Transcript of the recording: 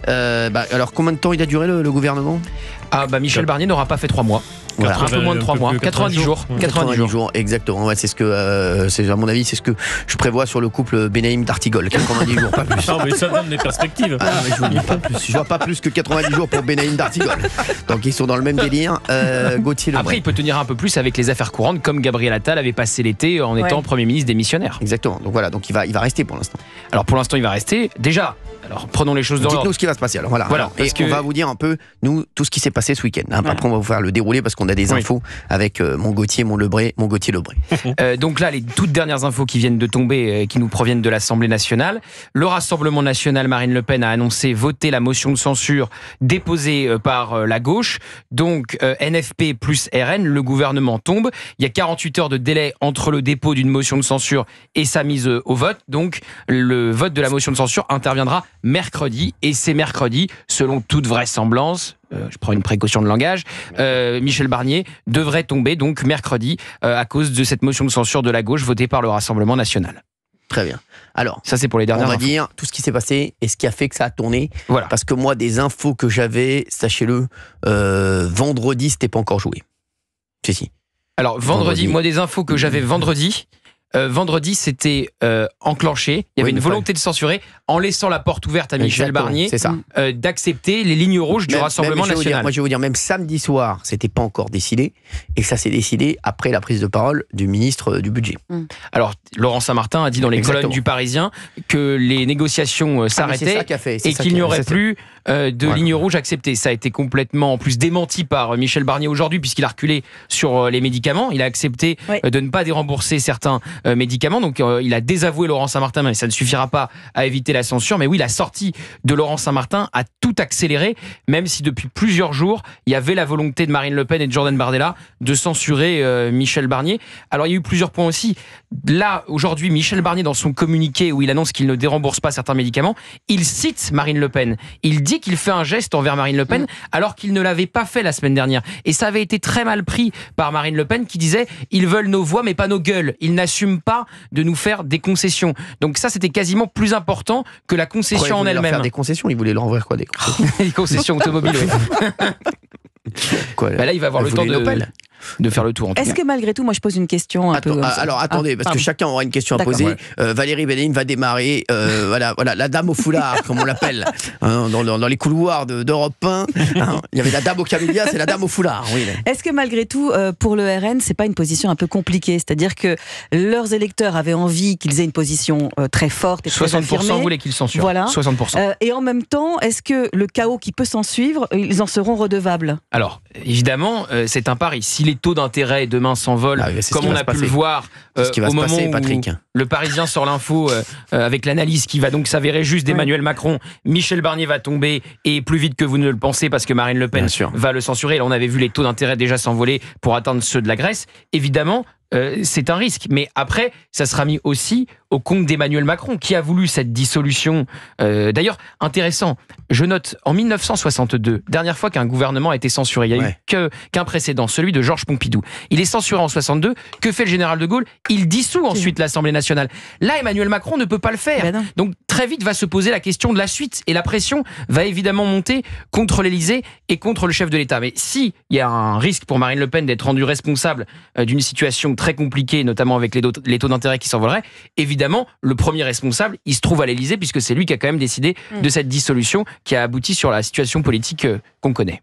Alors combien de temps il a duré le gouvernement? Michel Barnier n'aura pas fait 3 mois. Voilà. Un peu moins de 3 mois, 90 jours. 90 jours, exactement. Ouais, c'est ce que, c'est à mon avis, c'est ce que je prévois sur le couple Benaïm d'Artigol. 90 jours, pas plus. Non, mais ça donne des perspectives. Mais je vous dis pas plus. Je vois pas plus que 90 jours pour Benaïm d'Artigol. Donc ils sont dans le même délire. Gauthier Lebray. Après, il peut tenir un peu plus avec les affaires courantes, comme Gabriel Attal avait passé l'été en étant Premier ministre démissionnaire. Exactement. Donc voilà, donc il va rester pour l'instant. Alors pour l'instant, il va rester. Déjà, alors prenons les choses dans l'ordre. Dites-nous ce qui va se passer. Alors voilà. Et on va vous dire un peu nous tout ce qui s'est passé ce week-end. Après, on va vous faire le déroulé parce qu'on a des infos avec mon Gauthier Lebray. Donc là, les toutes dernières infos qui viennent de tomber, qui nous proviennent de l'Assemblée nationale. Le Rassemblement national, Marine Le Pen a annoncé voter la motion de censure déposée par la gauche. Donc NFP plus RN, le gouvernement tombe. Il y a 48 heures de délai entre le dépôt d'une motion de censure et sa mise au vote. Donc le vote de la motion de censure interviendra mercredi. Et c'est mercredi, selon toute vraisemblance, je prends une précaution de langage, Michel Barnier devrait tomber donc mercredi à cause de cette motion de censure de la gauche votée par le Rassemblement national. Très bien. Alors, ça c'est pour les dernières on va infos. dire tout ce qui s'est passé et ce qui a fait que ça a tourné. Voilà. Parce que moi, des infos que j'avais, sachez-le, vendredi, c'était pas encore joué. Si. Alors vendredi, moi des infos que j'avais vendredi. Vendredi, c'était enclenché. Il y avait une volonté de censurer en laissant la porte ouverte à Michel Barnier d'accepter les lignes rouges du Rassemblement national. Moi, je vais vous dire, même samedi soir, c'était pas encore décidé. Et ça s'est décidé après la prise de parole du ministre du Budget. Alors, Laurent Saint-Martin a dit dans les colonnes du Parisien que les négociations s'arrêtaient et qu'il n'y aurait plus de lignes rouges acceptées. Ça a été complètement, en plus, démenti par Michel Barnier aujourd'hui, puisqu'il a reculé sur les médicaments. Il a accepté de ne pas dérembourser certains médicaments. Donc il a désavoué Laurent Saint-Martin, mais ça ne suffira pas à éviter la censure. Mais oui, la sortie de Laurent Saint-Martin a tout accéléré, même si depuis plusieurs jours, il y avait la volonté de Marine Le Pen et de Jordan Bardella de censurer Michel Barnier. Alors il y a eu plusieurs points aussi. Là, aujourd'hui, Michel Barnier, dans son communiqué où il annonce qu'il ne dérembourse pas certains médicaments, il cite Marine Le Pen. Il dit qu'il fait un geste envers Marine Le Pen, alors qu'il ne l'avait pas fait la semaine dernière. Et ça avait été très mal pris par Marine Le Pen, qui disait « Ils veulent nos voix, mais pas nos gueules. Ils n'assument pas de nous faire des concessions. » Donc ça, c'était quasiment plus important que la concession en elle-même. Faire des concessions, ils voulaient leur envoyer quoi, des concessions? Les concessions automobiles, là, il va avoir le temps de faire le tour. Est-ce que malgré tout, moi je pose une question un peu... Alors attendez, parce que chacun aura une question à poser. Valérie Benaïm va démarrer, voilà, la dame au foulard, comme on l'appelle, dans les couloirs d'Europe 1. Il y avait la dame au camélia, c'est la dame au foulard. Oui. Est-ce que malgré tout, pour le RN, c'est pas une position un peu compliquée? C'est-à-dire que leurs électeurs avaient envie qu'ils aient une position très forte et très affirmée. 60% voulaient qu'ils censurent. Voilà. 60%. Et en même temps, est-ce que le chaos qui peut s'en suivre, ils en seront redevables? Alors, évidemment, c'est un pari. Si les taux d'intérêt demain s'envolent, comme on a pu le voir au moment où le Parisien sort l'info avec l'analyse qui va donc s'avérer juste d'Emmanuel Macron, Michel Barnier va tomber et plus vite que vous ne le pensez parce que Marine Le Pen va le censurer. Là, on avait vu les taux d'intérêt déjà s'envoler pour atteindre ceux de la Grèce. Évidemment, c'est un risque. Mais après, ça sera mis aussi au compte d'Emmanuel Macron, qui a voulu cette dissolution. D'ailleurs, intéressant, je note, en 1962, dernière fois qu'un gouvernement a été censuré, il n'y a eu qu'un précédent, celui de Georges Pompidou. Il est censuré en 62. Que fait le général de Gaulle? Il dissout ensuite l'Assemblée nationale. Là, Emmanuel Macron ne peut pas le faire. Donc, très vite va se poser la question de la suite. Et la pression va évidemment monter contre l'Élysée et contre le chef de l'État. Mais s'il y a un risque pour Marine Le Pen d'être rendue responsable d'une situation très compliquée, notamment avec les taux d'intérêt qui s'envoleraient, évidemment, le premier responsable, il se trouve à l'Élysée, puisque c'est lui qui a quand même décidé de cette dissolution qui a abouti sur la situation politique qu'on connaît.